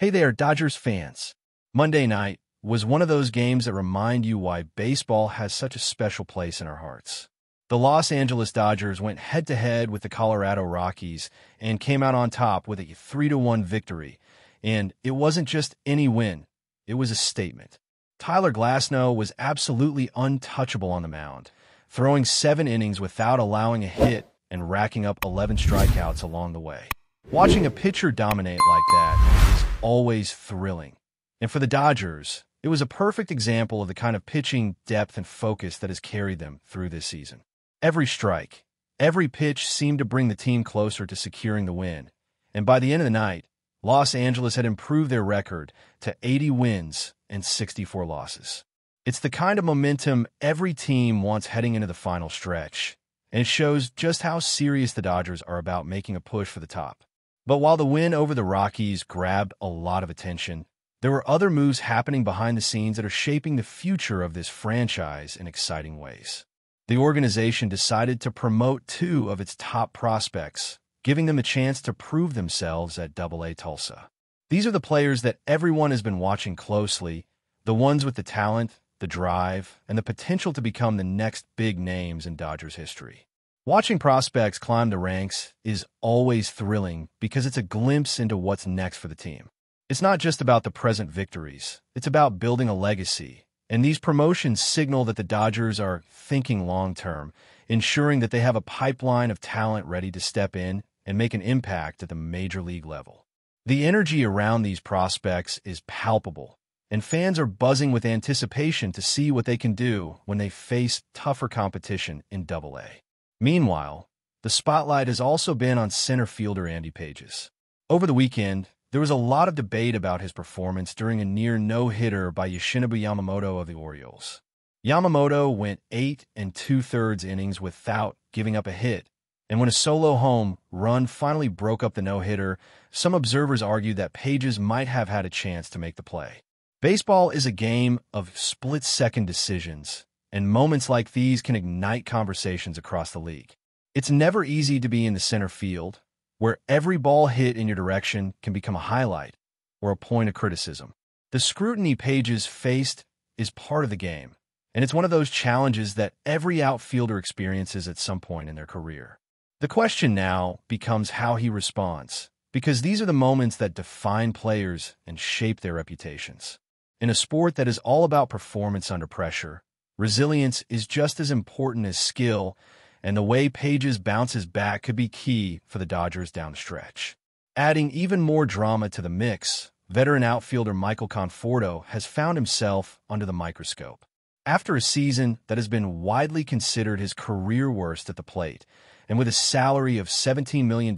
Hey there, Dodgers fans. Monday night was one of those games that remind you why baseball has such a special place in our hearts. The Los Angeles Dodgers went head-to-head with the Colorado Rockies and came out on top with a 3-1 victory. And it wasn't just any win, it was a statement. Tyler Glasnow was absolutely untouchable on the mound, throwing 7 innings without allowing a hit and racking up 11 strikeouts along the way. Watching a pitcher dominate like that is always thrilling. And for the Dodgers, it was a perfect example of the kind of pitching depth and focus that has carried them through this season. Every strike, every pitch seemed to bring the team closer to securing the win. And by the end of the night, Los Angeles had improved their record to 80 wins and 64 losses. It's the kind of momentum every team wants heading into the final stretch, and it shows just how serious the Dodgers are about making a push for the top. But while the win over the Rockies grabbed a lot of attention, there were other moves happening behind the scenes that are shaping the future of this franchise in exciting ways. The organization decided to promote 2 of its top prospects, giving them a chance to prove themselves at AA Tulsa. These are the players that everyone has been watching closely, the ones with the talent, the drive, and the potential to become the next big names in Dodgers history. Watching prospects climb the ranks is always thrilling because it's a glimpse into what's next for the team. It's not just about the present victories, it's about building a legacy. And these promotions signal that the Dodgers are thinking long-term, ensuring that they have a pipeline of talent ready to step in and make an impact at the major league level. The energy around these prospects is palpable, and fans are buzzing with anticipation to see what they can do when they face tougher competition in AA. Meanwhile, the spotlight has also been on center fielder Andy Pages. Over the weekend, there was a lot of debate about his performance during a near no-hitter by Yoshinobu Yamamoto of the Orioles. Yamamoto went 8 2/3 innings without giving up a hit, and when a solo home run finally broke up the no-hitter, some observers argued that Pages might have had a chance to make the play. Baseball is a game of split-second decisions, and moments like these can ignite conversations across the league. It's never easy to be in the center field, where every ball hit in your direction can become a highlight or a point of criticism. The scrutiny Pages faced is part of the game, and it's one of those challenges that every outfielder experiences at some point in their career. The question now becomes how he responds, because these are the moments that define players and shape their reputations. In a sport that is all about performance under pressure, resilience is just as important as skill, and the way Pages bounces back could be key for the Dodgers down the stretch. Adding even more drama to the mix, veteran outfielder Michael Conforto has found himself under the microscope. After a season that has been widely considered his career worst at the plate, and with a salary of $17 million,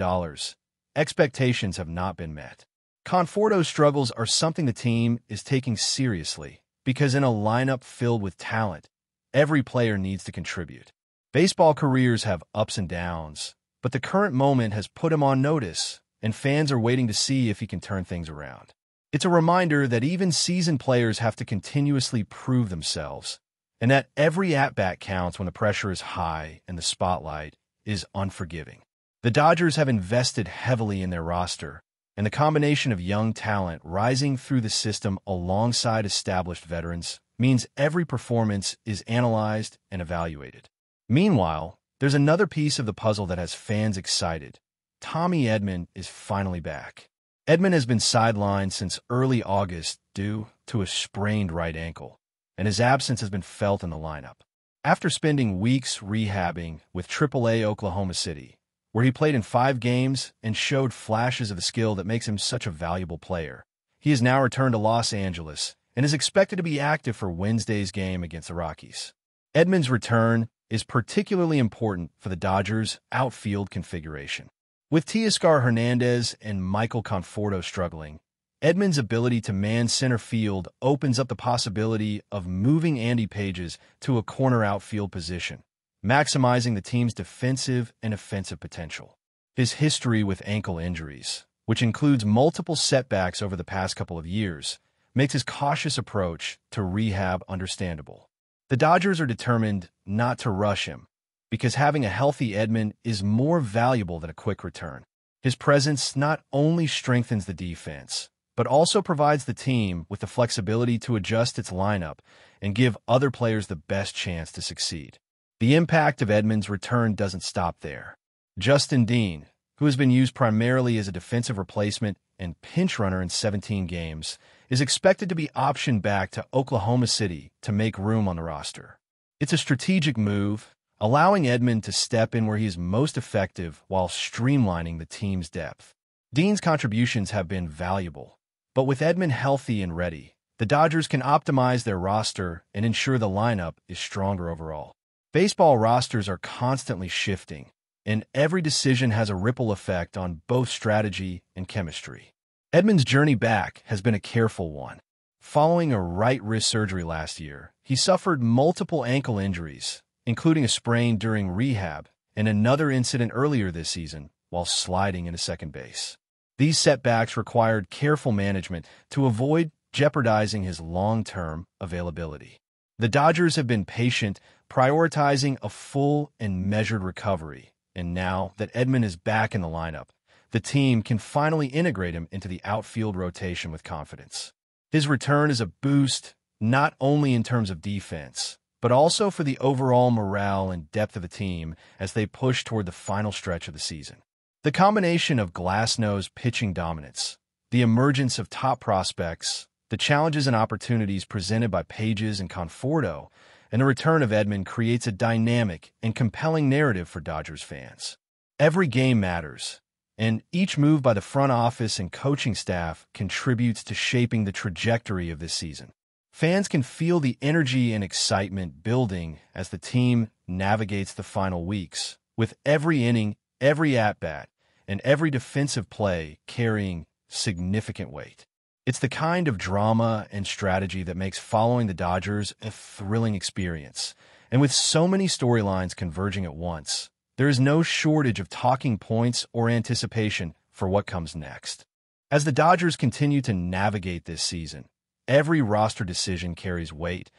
expectations have not been met. Conforto's struggles are something the team is taking seriously, because in a lineup filled with talent, every player needs to contribute. Baseball careers have ups and downs, but the current moment has put him on notice, and fans are waiting to see if he can turn things around. It's a reminder that even seasoned players have to continuously prove themselves, and that every at-bat counts when the pressure is high and the spotlight is unforgiving. The Dodgers have invested heavily in their roster, and the combination of young talent rising through the system alongside established veterans means every performance is analyzed and evaluated. Meanwhile, there's another piece of the puzzle that has fans excited. Tommy Edman is finally back. Edman has been sidelined since early August due to a sprained right ankle, and his absence has been felt in the lineup. After spending weeks rehabbing with AAA Oklahoma City, where he played in 5 games and showed flashes of the skill that makes him such a valuable player, he has now returned to Los Angeles and is expected to be active for Wednesday's game against the Rockies. Edman's return is particularly important for the Dodgers' outfield configuration. With Teoscar Hernandez and Michael Conforto struggling, Edman's ability to man center field opens up the possibility of moving Andy Pages to a corner outfield position, maximizing the team's defensive and offensive potential. His history with ankle injuries, which includes multiple setbacks over the past couple of years, makes his cautious approach to rehab understandable. The Dodgers are determined not to rush him, because having a healthy Edman is more valuable than a quick return. His presence not only strengthens the defense, but also provides the team with the flexibility to adjust its lineup and give other players the best chance to succeed. The impact of Edman's return doesn't stop there. Justin Dean, who has been used primarily as a defensive replacement and pinch runner in 17 games, is expected to be optioned back to Oklahoma City to make room on the roster. It's a strategic move, allowing Edman to step in where he is most effective while streamlining the team's depth. Dean's contributions have been valuable, but with Edman healthy and ready, the Dodgers can optimize their roster and ensure the lineup is stronger overall. Baseball rosters are constantly shifting, and every decision has a ripple effect on both strategy and chemistry. Edman's journey back has been a careful one. Following a right wrist surgery last year, he suffered multiple ankle injuries, including a sprain during rehab and another incident earlier this season while sliding into second base. These setbacks required careful management to avoid jeopardizing his long-term availability. The Dodgers have been patient, prioritizing a full and measured recovery, and now that Edman is back in the lineup, the team can finally integrate him into the outfield rotation with confidence. His return is a boost not only in terms of defense, but also for the overall morale and depth of the team as they push toward the final stretch of the season. The combination of Glasnow's pitching dominance, the emergence of top prospects, the challenges and opportunities presented by Pages and Conforto, and the return of Edman creates a dynamic and compelling narrative for Dodgers fans. Every game matters, and each move by the front office and coaching staff contributes to shaping the trajectory of this season. Fans can feel the energy and excitement building as the team navigates the final weeks, with every inning, every at-bat, and every defensive play carrying significant weight. It's the kind of drama and strategy that makes following the Dodgers a thrilling experience. And with so many storylines converging at once, there is no shortage of talking points or anticipation for what comes next. As the Dodgers continue to navigate this season, every roster decision carries weight,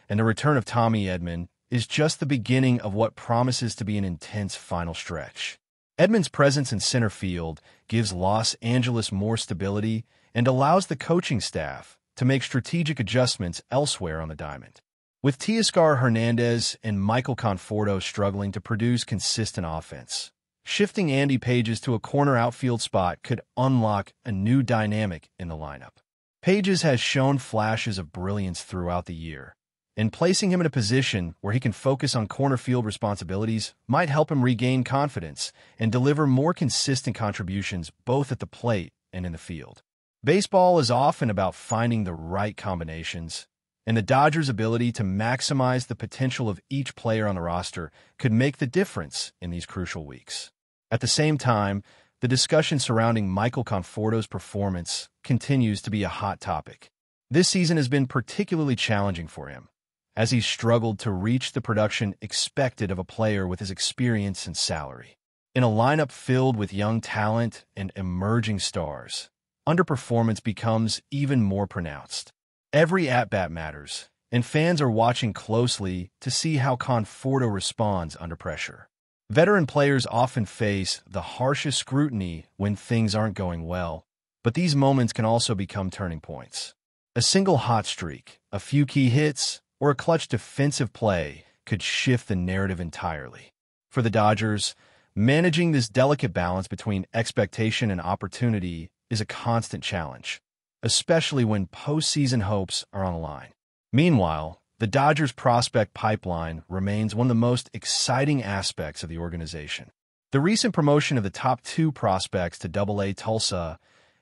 and the return of Tommy Edman is just the beginning of what promises to be an intense final stretch. Edman's presence in center field gives Los Angeles more stability and allows the coaching staff to make strategic adjustments elsewhere on the diamond. With Teoscar Hernandez and Michael Conforto struggling to produce consistent offense, shifting Andy Pages to a corner outfield spot could unlock a new dynamic in the lineup. Pages has shown flashes of brilliance throughout the year, and placing him in a position where he can focus on corner field responsibilities might help him regain confidence and deliver more consistent contributions both at the plate and in the field. Baseball is often about finding the right combinations, and the Dodgers' ability to maximize the potential of each player on the roster could make the difference in these crucial weeks. At the same time, the discussion surrounding Michael Conforto's performance continues to be a hot topic. This season has been particularly challenging for him, as he's struggled to reach the production expected of a player with his experience and salary. In a lineup filled with young talent and emerging stars, underperformance becomes even more pronounced. Every at-bat matters, and fans are watching closely to see how Conforto responds under pressure. Veteran players often face the harshest scrutiny when things aren't going well, but these moments can also become turning points. A single hot streak, a few key hits, or a clutch defensive play could shift the narrative entirely. For the Dodgers, managing this delicate balance between expectation and opportunity is a constant challenge, especially when postseason hopes are on the line. Meanwhile, the Dodgers' prospect pipeline remains one of the most exciting aspects of the organization. The recent promotion of the top two prospects to Double-A Tulsa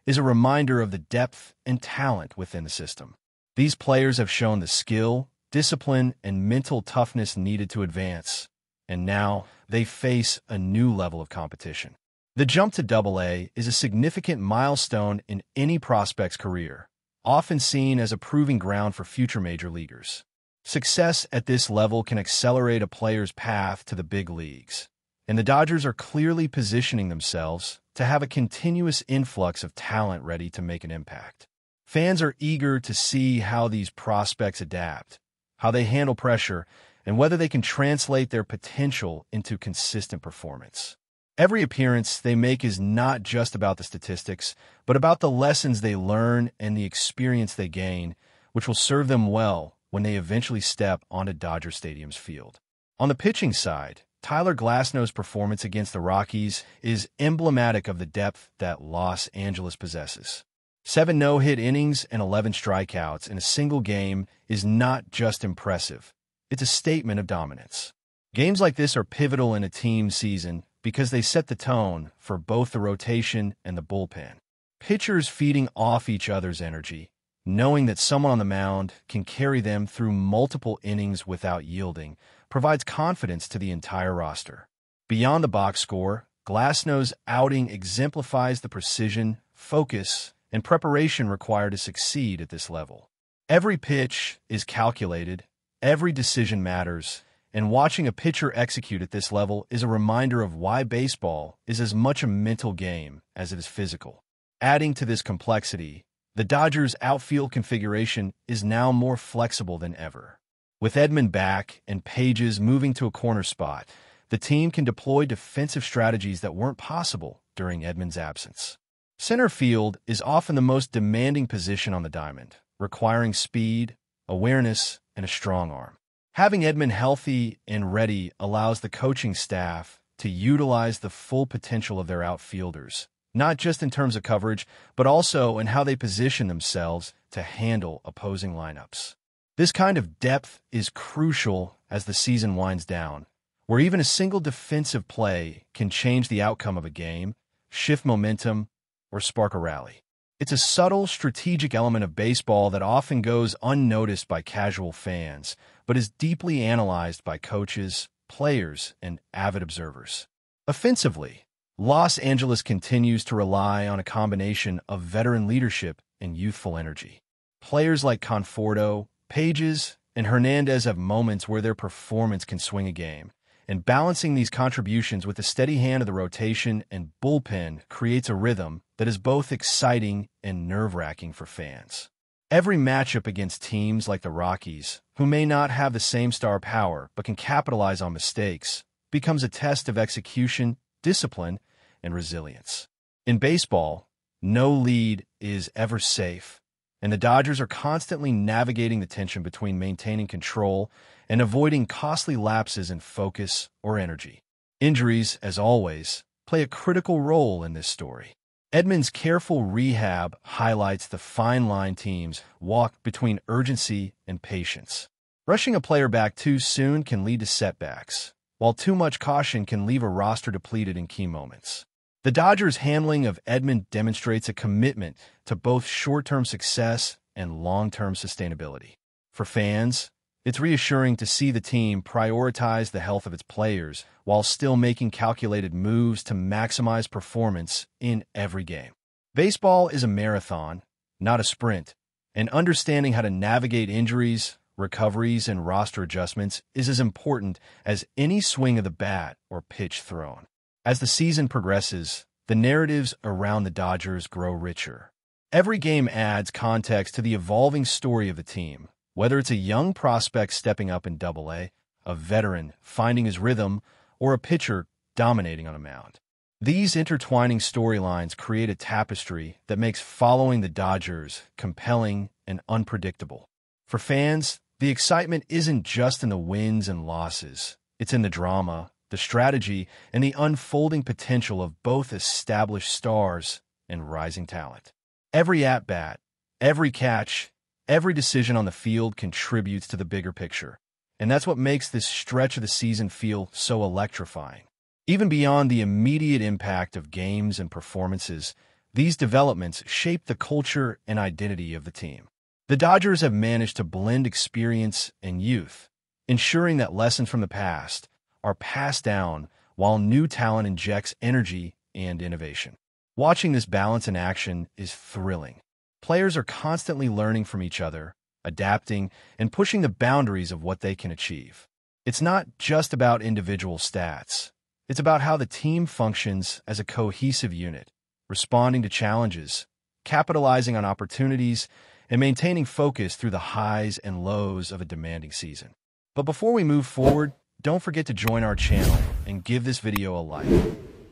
is a reminder of the depth and talent within the system. These players have shown the skill, discipline, and mental toughness needed to advance, and now they face a new level of competition. The jump to Double-A is a significant milestone in any prospect's career, often seen as a proving ground for future major leaguers. Success at this level can accelerate a player's path to the big leagues, and the Dodgers are clearly positioning themselves to have a continuous influx of talent ready to make an impact. Fans are eager to see how these prospects adapt, how they handle pressure, and whether they can translate their potential into consistent performance. Every appearance they make is not just about the statistics, but about the lessons they learn and the experience they gain, which will serve them well when they eventually step onto Dodger Stadium's field. On the pitching side, Tyler Glasnow's performance against the Rockies is emblematic of the depth that Los Angeles possesses. 7 no-hit innings and 11 strikeouts in a single game is not just impressive, it's a statement of dominance. Games like this are pivotal in a team's season because they set the tone for both the rotation and the bullpen. Pitchers feeding off each other's energy, knowing that someone on the mound can carry them through multiple innings without yielding, provides confidence to the entire roster. Beyond the box score, Glasnow's outing exemplifies the precision, focus, and preparation required to succeed at this level. Every pitch is calculated, every decision matters, and watching a pitcher execute at this level is a reminder of why baseball is as much a mental game as it is physical. Adding to this complexity, the Dodgers' outfield configuration is now more flexible than ever. With Edman back and Pages moving to a corner spot, the team can deploy defensive strategies that weren't possible during Edman's absence. Center field is often the most demanding position on the diamond, requiring speed, awareness, and a strong arm. Having Edman healthy and ready allows the coaching staff to utilize the full potential of their outfielders, not just in terms of coverage, but also in how they position themselves to handle opposing lineups. This kind of depth is crucial as the season winds down, where even a single defensive play can change the outcome of a game, shift momentum, or spark a rally. It's a subtle, strategic element of baseball that often goes unnoticed by casual fans, but is deeply analyzed by coaches, players, and avid observers. Offensively, Los Angeles continues to rely on a combination of veteran leadership and youthful energy. Players like Conforto, Pages, and Hernandez have moments where their performance can swing a game, and balancing these contributions with the steady hand of the rotation and bullpen creates a rhythm that is both exciting and nerve-wracking for fans. Every matchup against teams like the Rockies, who may not have the same star power but can capitalize on mistakes, becomes a test of execution, discipline, and resilience. In baseball, no lead is ever safe, and the Dodgers are constantly navigating the tension between maintaining control and avoiding costly lapses in focus or energy. Injuries, as always, play a critical role in this story. Edman's careful rehab highlights the fine line teams walk between urgency and patience. Rushing a player back too soon can lead to setbacks, while too much caution can leave a roster depleted in key moments. The Dodgers' handling of Edman demonstrates a commitment to both short-term success and long-term sustainability. For fans, it's reassuring to see the team prioritize the health of its players while still making calculated moves to maximize performance in every game. Baseball is a marathon, not a sprint, and understanding how to navigate injuries, recoveries, and roster adjustments is as important as any swing of the bat or pitch thrown. As the season progresses, the narratives around the Dodgers grow richer. Every game adds context to the evolving story of the team, whether it's a young prospect stepping up in Double-A, a veteran finding his rhythm, or a pitcher dominating on a mound. These intertwining storylines create a tapestry that makes following the Dodgers compelling and unpredictable. For fans, the excitement isn't just in the wins and losses. It's in the drama, the strategy, and the unfolding potential of both established stars and rising talent. Every at-bat, every catch, every decision on the field contributes to the bigger picture, and that's what makes this stretch of the season feel so electrifying. Even beyond the immediate impact of games and performances, these developments shape the culture and identity of the team. The Dodgers have managed to blend experience and youth, ensuring that lessons from the past are passed down while new talent injects energy and innovation. Watching this balance in action is thrilling. Players are constantly learning from each other, adapting, and pushing the boundaries of what they can achieve. It's not just about individual stats. It's about how the team functions as a cohesive unit, responding to challenges, capitalizing on opportunities, and maintaining focus through the highs and lows of a demanding season. But before we move forward, don't forget to join our channel and give this video a like.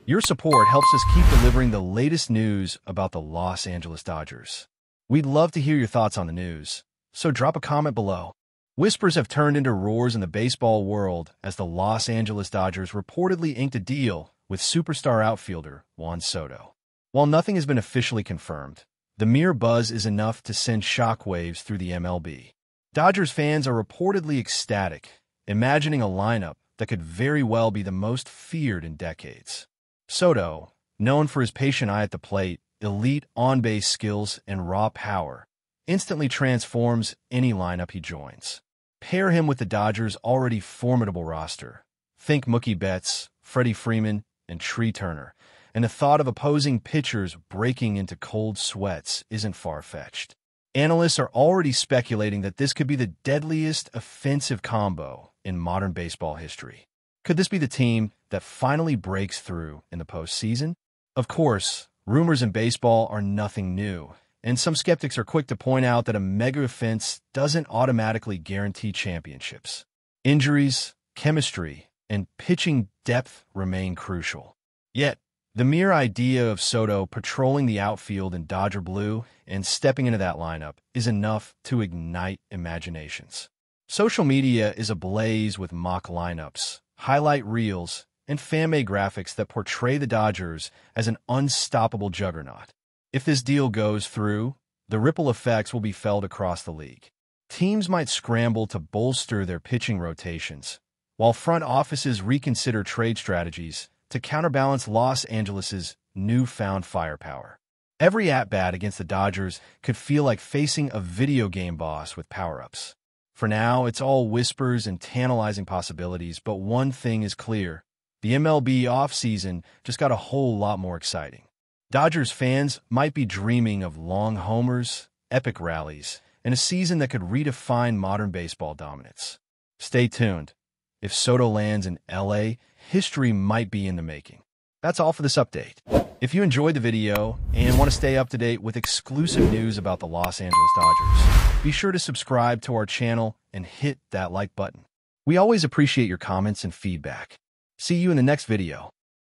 Your support helps us keep delivering the latest news about the Los Angeles Dodgers. We'd love to hear your thoughts on the news, so drop a comment below. Whispers have turned into roars in the baseball world as the Los Angeles Dodgers reportedly inked a deal with superstar outfielder Juan Soto. While nothing has been officially confirmed, the mere buzz is enough to send shockwaves through the MLB. Dodgers fans are reportedly ecstatic, imagining a lineup that could very well be the most feared in decades. Soto, known for his patient eye at the plate, elite on-base skills, and raw power, instantly transforms any lineup he joins. Pair him with the Dodgers' already formidable roster. Think Mookie Betts, Freddie Freeman, and Tree Turner, and the thought of opposing pitchers breaking into cold sweats isn't far-fetched. Analysts are already speculating that this could be the deadliest offensive combo in modern baseball history. Could this be the team that finally breaks through in the postseason? Of course, rumors in baseball are nothing new, and some skeptics are quick to point out that a mega offense doesn't automatically guarantee championships. Injuries, chemistry, and pitching depth remain crucial. Yet, the mere idea of Soto patrolling the outfield in Dodger blue and stepping into that lineup is enough to ignite imaginations. Social media is ablaze with mock lineups, highlight reels, and fan-made graphics that portray the Dodgers as an unstoppable juggernaut. If this deal goes through, the ripple effects will be felt across the league. Teams might scramble to bolster their pitching rotations, while front offices reconsider trade strategies to counterbalance Los Angeles' newfound firepower. Every at-bat against the Dodgers could feel like facing a video game boss with power-ups. For now, it's all whispers and tantalizing possibilities, but one thing is clear. The MLB offseason just got a whole lot more exciting. Dodgers fans might be dreaming of long homers, epic rallies, and a season that could redefine modern baseball dominance. Stay tuned. If Soto lands in LA, history might be in the making. That's all for this update. If you enjoyed the video and want to stay up to date with exclusive news about the Los Angeles Dodgers, be sure to subscribe to our channel and hit that like button. We always appreciate your comments and feedback. See you in the next video.